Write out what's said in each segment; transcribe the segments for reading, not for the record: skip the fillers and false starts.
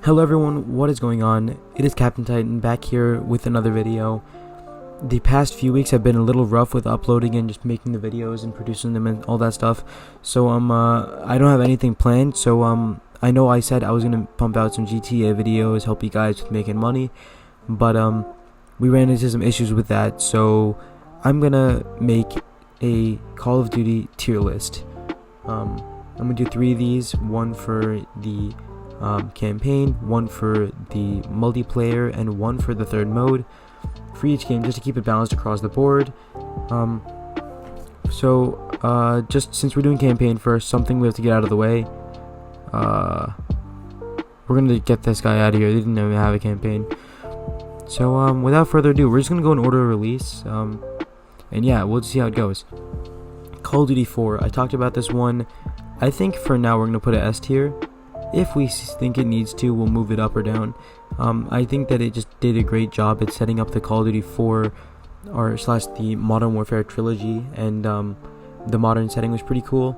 Hello everyone, what is going on? It is Captain Titan back here with another video. The past few weeks have been a little rough with uploading and just making the videos and producing them and all that stuff. So I don't have anything planned. So I know I said I was gonna pump out some GTA videos, help you guys with making money, but we ran into some issues with that. So I'm gonna make a Call of Duty tier list. I'm gonna do 3 of these, one for the campaign, one for the multiplayer, and one for the third mode for each game, just to keep it balanced across the board. Just since we're doing campaign first, something we have to get out of the way. We're gonna get this guy out of here. They didn't even have a campaign. So without further ado, we're just gonna go in order of release. And yeah, we'll just see how it goes. Call of Duty 4. I talked about this one. I think for now we're gonna put it S tier. If we think it needs to, we'll move it up or down. I think that it just did a great job at setting up the Call of Duty 4 the Modern Warfare trilogy, and the modern setting was pretty cool.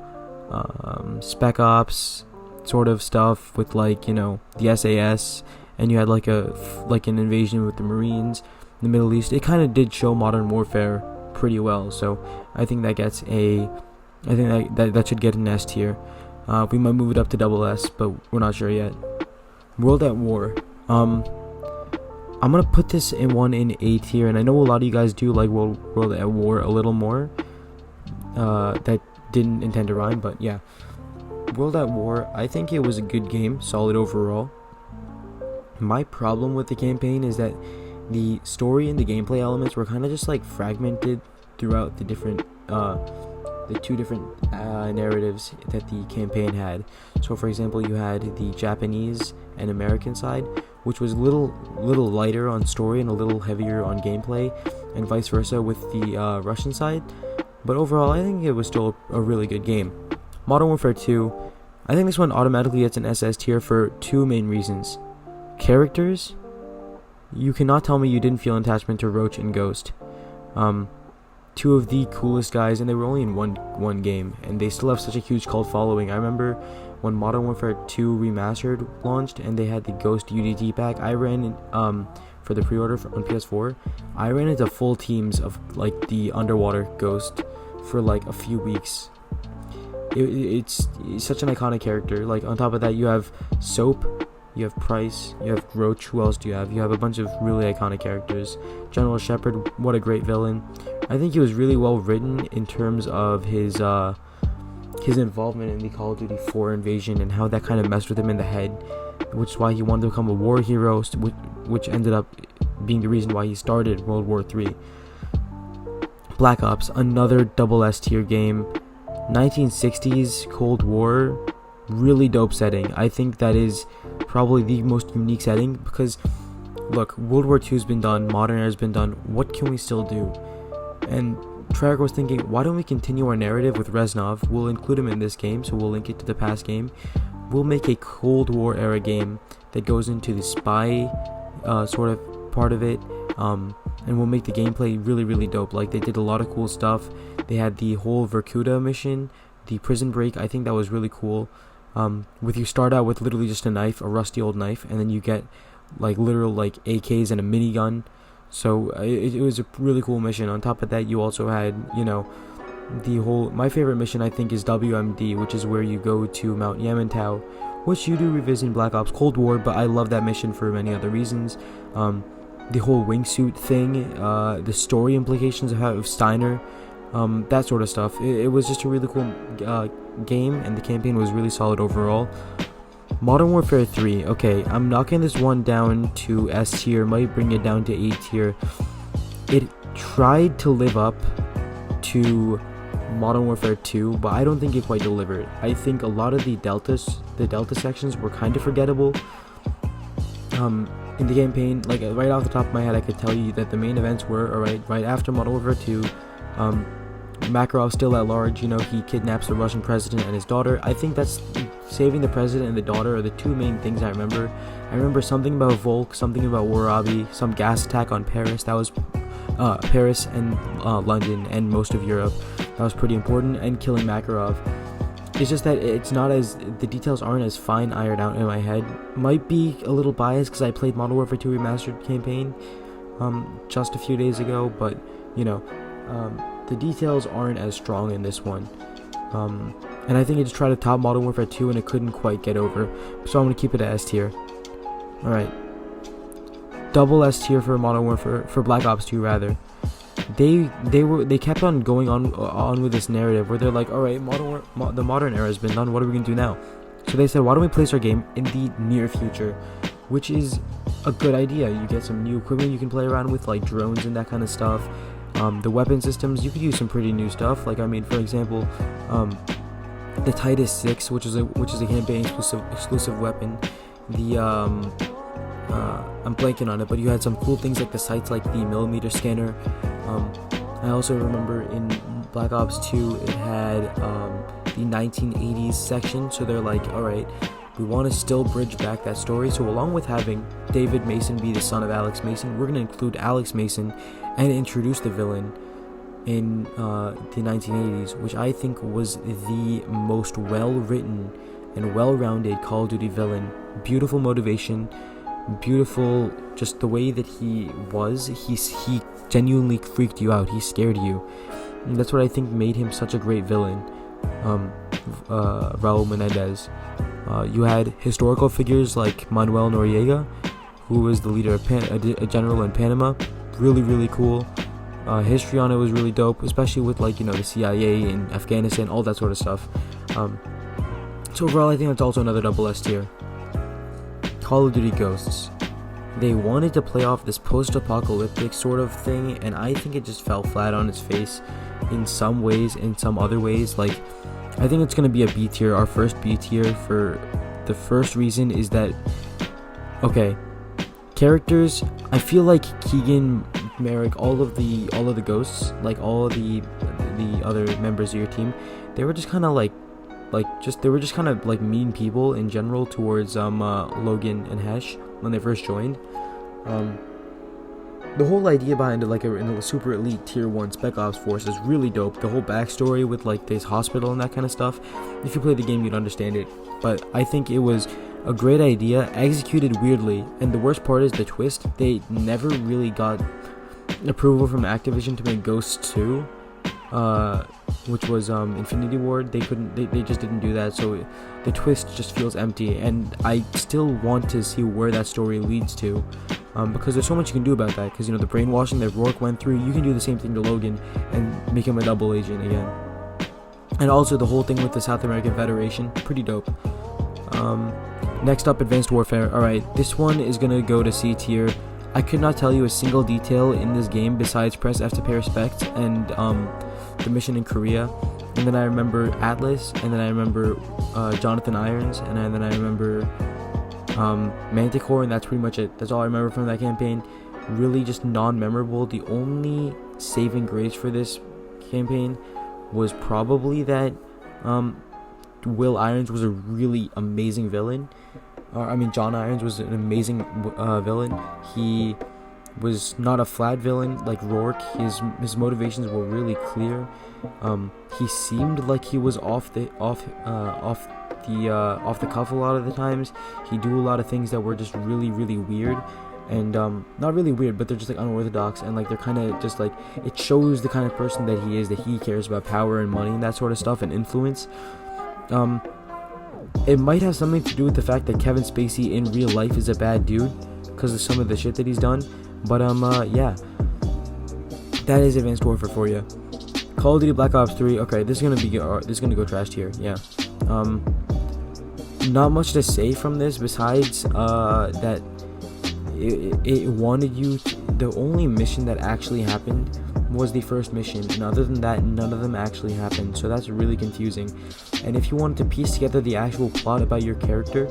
Spec Ops sort of stuff with, like, you know, the SAS, and you had like an invasion with the Marines in the Middle East. It kind of did show Modern Warfare pretty well, so I think that gets that should get an S tier. We might move it up to double S, but we're not sure yet. World at War. I'm gonna put this in A tier, and I know a lot of you guys do like World at War a little more. That didn't intend to rhyme, but yeah. World at War, I think it was a good game, solid overall. My problem with the campaign is that the story and the gameplay elements were kind of just like fragmented throughout the two different narratives that the campaign had. So for example, you had the Japanese and American side, which was a little lighter on story and a little heavier on gameplay, and vice versa with the Russian side. But overall, I think it was still a really good game. Modern Warfare 2, I think this one automatically gets an SS tier for 2 main reasons. Characters, you cannot tell me you didn't feel attachment to Roach and Ghost. 2 of the coolest guys, and they were only in one game, and they still have such a huge cult following. I remember when Modern Warfare 2 Remastered launched and they had the Ghost UDT pack. I ran for the pre-order on PS4. I ran into full teams of like the underwater Ghost for like a few weeks. It's such an iconic character. Like, on top of that, you have Soap, you have Price, you have Roach. Who else do you have? You have a bunch of really iconic characters. General Shepard, what a great villain. I think he was really well written in terms of his involvement in the Call of Duty 4 invasion and how that kind of messed with him in the head, which is why he wanted to become a war hero, which ended up being the reason why he started World War 3. Black Ops, another double S tier game. 1960s Cold War, really dope setting. I think that is probably the most unique setting, because look, World War II has been done, modern era has been done. What can we still do? And Treyarch was thinking, why don't we continue our narrative with Reznov? We'll include him in this game, so we'll link it to the past game. We'll make a Cold War era game that goes into the spy sort of part of it, and we'll make the gameplay really, really dope. Like, they did a lot of cool stuff. They had the whole Vorkuta mission, the prison break. I think that was really cool. You start out with literally just a knife, a rusty old knife, and then you get like literal like AKs and a minigun. So it was a really cool mission. On top of that, you also had, you know, my favorite mission I think is WMD, which is where you go to Mount Yamantau, which you do revisit in Black Ops Cold War, but I love that mission for many other reasons. The whole wingsuit thing, the story implications of Steiner, that sort of stuff. It was just a really cool game, and the campaign was really solid overall. Modern Warfare 3, okay, I'm knocking this one down to S tier, might bring it down to A tier. It tried to live up to Modern Warfare 2, but I don't think it quite delivered. I think a lot of the Delta sections were kind of forgettable. In the campaign, like right off the top of my head, I could tell you that the main events were right after Modern Warfare 2. Makarov still at large, you know, he kidnaps the Russian president and his daughter. I think that's saving the president and the daughter are the 2 main things I remember. I remember something about Volk, something about Warabi, some gas attack on Paris. That was Paris and London and most of Europe. That was pretty important, and killing Makarov. It's just that it's not as, the details aren't as fine ironed out in my head. Might be a little biased because I played Modern Warfare 2 Remastered campaign just a few days ago, but you know, the details aren't as strong in this one. And I think it just tried to top Modern Warfare 2 and it couldn't quite get over, so I'm gonna keep it at S tier. All right, double S tier for Modern Warfare, for Black Ops 2 rather. They kept on going on with this narrative where they're like, all right, the modern era has been done. What are we gonna do now? So they said, why don't we place our game in the near future, which is a good idea. You get some new equipment you can play around with, like drones and that kind of stuff. The weapon systems, you could use some pretty new stuff. Like, I mean, for example, the Titus 6, which is a campaign exclusive weapon. The I'm blanking on it, but you had some cool things like the sights, like the millimeter scanner. I also remember in Black Ops 2 it had the 1980s section, so they're like, alright, we want to still bridge back that story, so along with having David Mason be the son of Alex Mason, we're going to include Alex Mason and introduce the villain in the 1980s, which I think was the most well-written and well-rounded Call of Duty villain. Beautiful motivation, beautiful, just the way that he was, he genuinely freaked you out, he scared you, and that's what I think made him such a great villain. Raul Menendez. You had historical figures like Manuel Noriega, who was the leader of a general in Panama. Really cool. History on it was really dope, especially with, like, you know, the CIA in Afghanistan, all that sort of stuff. So overall, I think that's also another double S tier. Call of Duty Ghosts. They wanted to play off this post-apocalyptic sort of thing, and I think it just fell flat on its face in some ways. In some other ways, like, I think it's going to be a B tier, our first B tier, for the first reason is that, okay, characters, I feel like Keegan, Merrick, all of the ghosts, like all of the other members of your team, they were just kind of like mean people in general towards Logan and Hesh when they first joined. The whole idea behind it, like in a super elite tier 1 spec ops force, is really dope. The whole backstory with like this hospital and that kind of stuff, if you play the game you'd understand it, but I think it was a great idea executed weirdly, and the worst part is the twist. They never really got approval from Activision to make Ghosts 2, which was Infinity Ward. They just didn't do that, so the twist just feels empty, and I still want to see where that story leads to, because there's so much you can do about that, because, you know, the brainwashing that Rourke went through, you can do the same thing to Logan and make him a double agent again. And also the whole thing with the South American Federation, pretty dope. Next up, Advanced Warfare. Alright, this one is gonna go to C tier. I could not tell you a single detail in this game besides press F to pay respect and the mission in Korea, and then I remember Atlas, and then I remember Jonathan Irons, and then I remember Manticore, and that's pretty much it. That's all I remember from that campaign. Really just non-memorable. The only saving grace for this campaign was probably that Will Irons was a really amazing villain. John Irons was an amazing villain. He was not a flat villain like Rourke. His motivations were really clear. He seemed like he was off the cuff a lot of the times. He'd do a lot of things that were just really weird, and not really weird, but they're just like unorthodox, and like they're kind of just like, it shows the kind of person that he is, that he cares about power and money and that sort of stuff and influence. It might have something to do with the fact that Kevin Spacey in real life is a bad dude because of some of the shit that he's done, but yeah, that is Advanced Warfare for you. Call of Duty Black Ops 3. Okay, this is gonna go trash tier. Yeah. Not much to say from this besides that it wanted you to, the only mission that actually happened was the first mission, and other than that, none of them actually happened, so that's really confusing. And if you wanted to piece together the actual plot about your character,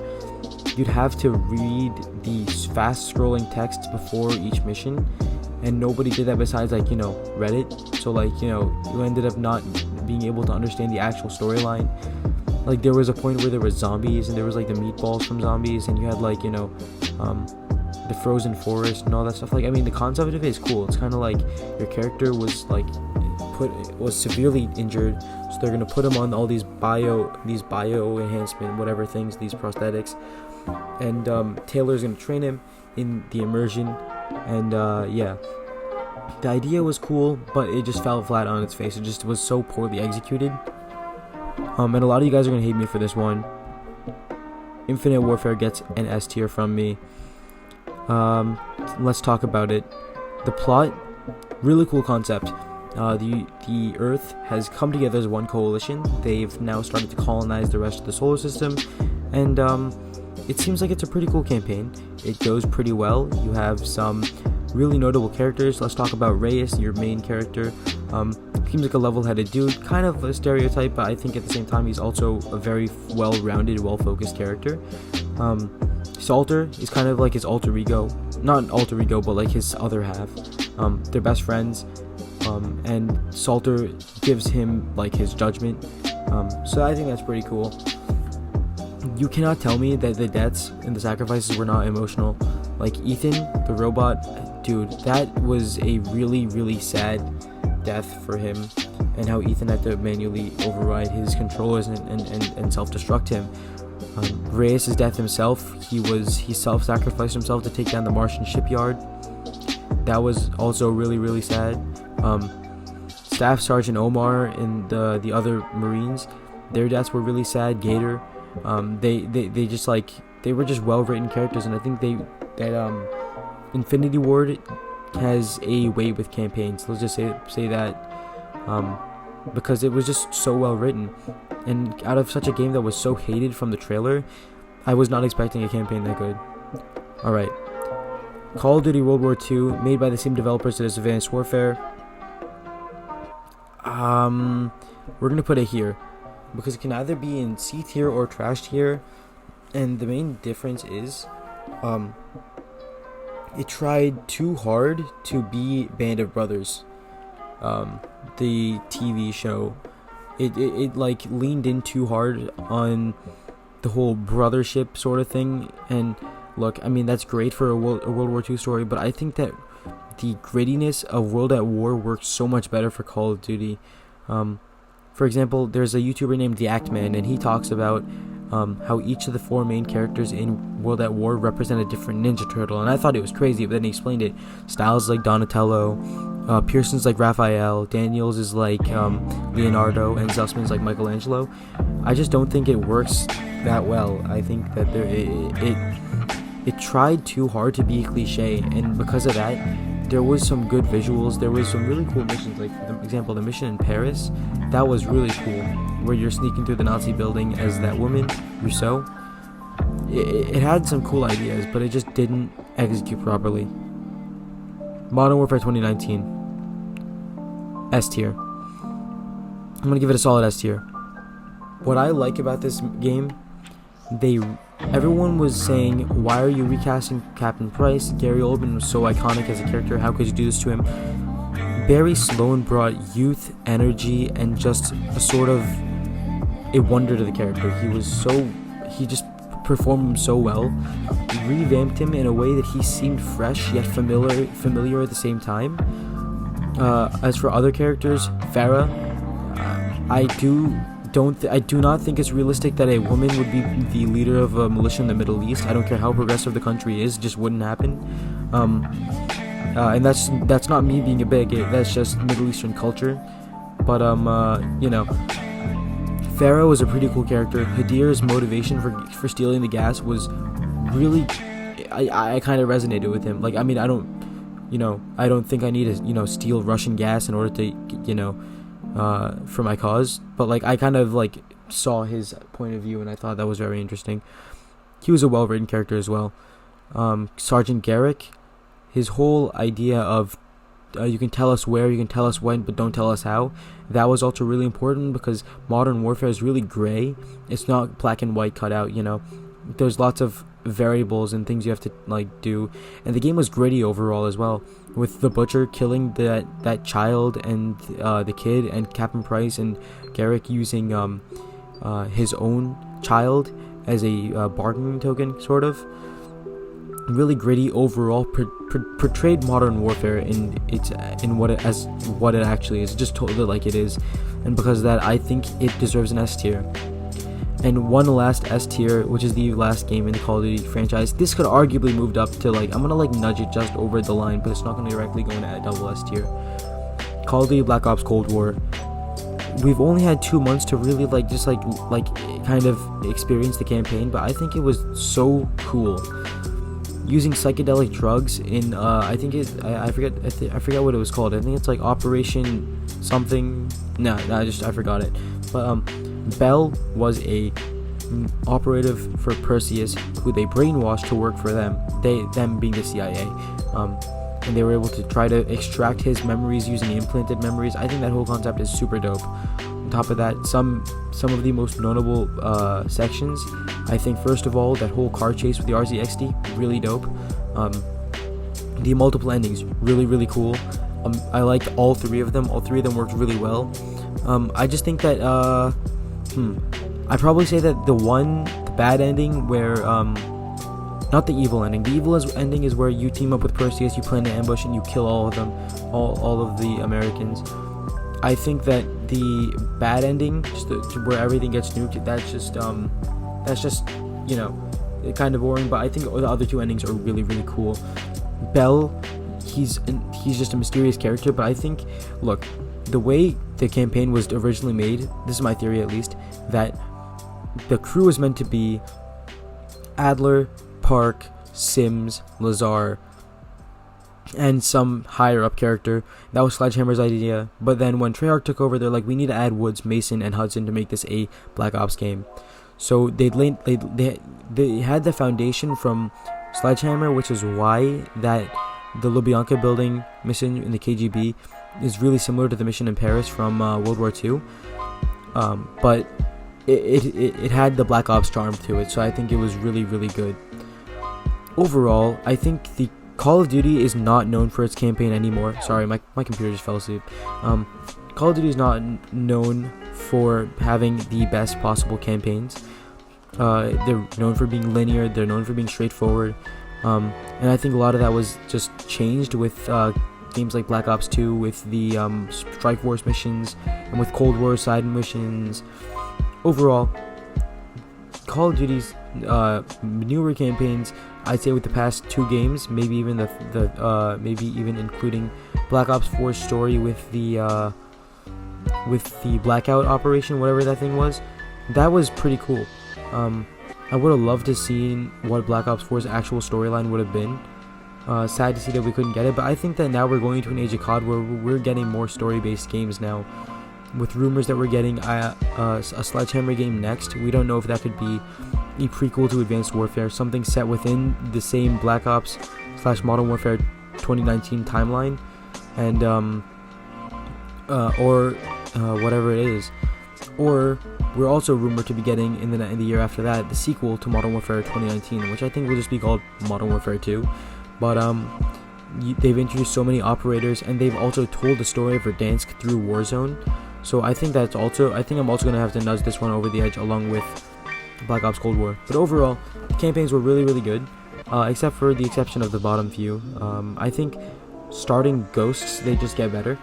you'd have to read the fast scrolling texts before each mission, and nobody did that besides, like, you know, Reddit. So, like, you know, you ended up not being able to understand the actual storyline. Like, there was a point where there was zombies, and there was like the meatballs from zombies, and you had, like, you know, the frozen forest and all that stuff. Like, I mean, the concept of it is cool. It's kind of like your character was like was severely injured, so they're gonna put him on all these bio enhancement whatever things, these prosthetics, and Taylor's gonna train him in the immersion, and yeah, the idea was cool, but it just fell flat on its face. It just was so poorly executed. And a lot of you guys are gonna hate me for this one. Infinite Warfare gets an S tier from me. Let's talk about it. The plot, really cool concept. The Earth has come together as one coalition. They've now started to colonize the rest of the solar system, and it seems like it's a pretty cool campaign. It goes pretty well. You have some really notable characters. Let's talk about Reyes, your main character. Seems like a level-headed dude, kind of a stereotype, but I think at the same time he's also a very well-rounded, well-focused character. Salter is kind of like his alter ego, not an alter ego, but like his other half. They're best friends, and Salter gives him like his judgment. So I think that's pretty cool. You cannot tell me that the deaths and the sacrifices were not emotional. Like Ethan, the robot, dude, that was a really, really sad death for him, and how Ethan had to manually override his controllers and self-destruct him. Reyes' death himself, he self-sacrificed himself to take down the Martian shipyard. That was also really, really sad. Staff Sergeant Omar and the other Marines, their deaths were really sad. Gator, they just like, they were just well-written characters, and I think that Infinity Ward has a way with campaigns. Let's just say that, because it was just so well written, and out of such a game that was so hated from the trailer, I was not expecting a campaign that good. Alright, Call of Duty World War II, made by the same developers as Advanced Warfare. We're gonna put it here, because it can either be in C tier or trash tier, and the main difference is, it tried too hard to be Band of Brothers, the TV show. It like leaned in too hard on the whole brothership sort of thing. And look, I mean, that's great for a World War II story, but I think that the grittiness of World at War works so much better for Call of Duty. For example, there's a YouTuber named The Act Man, and he talks about how each of the 4 main characters in World at War represent a different Ninja Turtle, and I thought it was crazy, but then he explained it. Styles like Donatello, Pearson's like Raphael, Daniels is like Leonardo, and Zussman's like Michelangelo. I just don't think it works that well. I think that it tried too hard to be a cliche, and because of that, there was some good visuals. There was some really cool missions, like for example, the mission in Paris. That was really cool, where you're sneaking through the Nazi building as that woman, Rousseau. It had some cool ideas, but it just didn't execute properly. Modern Warfare 2019. S tier. I'm gonna give it a solid S tier. What I like about this game, everyone was saying, why are you recasting Captain Price? Gary Oldman was so iconic as a character, how could you do this to him? Barry Sloan brought youth, energy, and just a sort of a wonder to the character. He just performed him so well. Revamped him in a way that he seemed fresh yet familiar at the same time. As for other characters, Farah, I do not think it's realistic that a woman would be the leader of a militia in the Middle East. I don't care how progressive the country is, it just wouldn't happen. And that's not me being a bigot, that's just Middle Eastern culture. But you know, Farah was a pretty cool character. Hadir's motivation for stealing the gas was really, I kind of resonated with him. Like, I mean, I don't think I need to, steal Russian gas in order to, for my cause. But like, I kind of like saw his point of view, and I thought that was very interesting. He was a well-written character as well. Sergeant Garrick, his whole idea of you can tell us where, you can tell us when, but don't tell us how. That was also really important, because modern warfare is really gray. It's not black and white cut out, There's lots of variables and things you have to like do, and the game was gritty overall as well, with the butcher killing that child and the kid, and Captain Price and Garrick using his own child as a bargaining token, sort of. really gritty overall, portrayed Modern Warfare in what it actually is. It just told it like it is, and because of that, I think it deserves an S tier. And one last S tier, which is the last game in the Call of Duty franchise. This could arguably moved up to I'm gonna nudge it just over the line, but it's not gonna directly go into a double S tier. Call of Duty Black Ops Cold War. We've only had 2 months to really kind of experience the campaign, but I think it was so cool. Using psychedelic drugs in I forget what it was called. I think it's Operation something. I forgot it. But Bell was a operative for Perseus, who they brainwashed to work for them. Them being the CIA. And they were able to try to extract his memories using implanted memories. I think that whole concept is super dope. On top of that, some of the most notable sections, I think first of all, that whole car chase with the RZXD, really dope. The multiple endings, really, really cool. I liked all three of them. All three of them worked really well. I just think that I'd probably say that the bad ending where not the evil ending. The evil ending is where you team up with Perseus, you plan an ambush, and you kill all of them, all of the Americans. I think that the bad ending, where everything gets nuked, that's just kind of boring. But I think the other two endings are really, really cool. Bell, he's just a mysterious character, but I think, look, the way the campaign was originally made, this is my theory at least, that the crew was meant to be Adler, Park, Sims, Lazar, and some higher up character. That was Sledgehammer's idea, but then when Treyarch took over, they're like, we need to add Woods, Mason, and Hudson to make this a Black Ops game. So they had the foundation from Sledgehammer, which is why that the Lubyanka building mission in the KGB is really similar to the mission in Paris from World War II, but it had the Black Ops charm to it, so I think it was really, really good. Overall, I think the Call of Duty is not known for its campaign anymore. Sorry, my computer just fell asleep. Call of Duty is not known for having the best possible campaigns. They're known for being linear, they're known for being straightforward, and I think a lot of that was just changed with games like Black Ops 2, with the Strike Force missions, and with Cold War side missions. Overall, Call of Duty's newer campaigns, I'd say with the past 2 games, maybe even maybe even including Black Ops 4's story with the blackout operation, whatever that thing was, that was pretty cool. I would have loved to see what Black Ops 4's actual storyline would have been. Sad to see that we couldn't get it, but I think that now we're going to an age of CoD where we're getting more story-based games now. With rumors that we're getting a Sledgehammer game next, we don't know if that could be a prequel to Advanced Warfare, something set within the same Black Ops / Modern Warfare 2019 timeline, and or whatever it is. Or we're also rumored to be getting in the year after that the sequel to Modern Warfare 2019, which I think will just be called Modern Warfare 2. But they've introduced so many operators, and they've also told the story of Verdansk through Warzone. So I think I'm also gonna have to nudge this one over the edge along with Black Ops Cold War. But overall, the campaigns were really, really good, except for the exception of the bottom few. I think starting Ghosts, they just get better.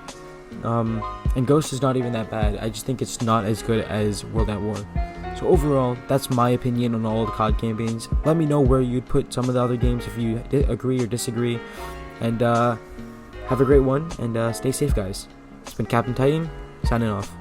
And Ghost is not even that bad. I just think it's not as good as World at War. So overall, that's my opinion on all of the COD campaigns. Let me know where you'd put some of the other games if you agree or disagree. And have a great one, and stay safe, guys. It's been Captain Titan, signing off.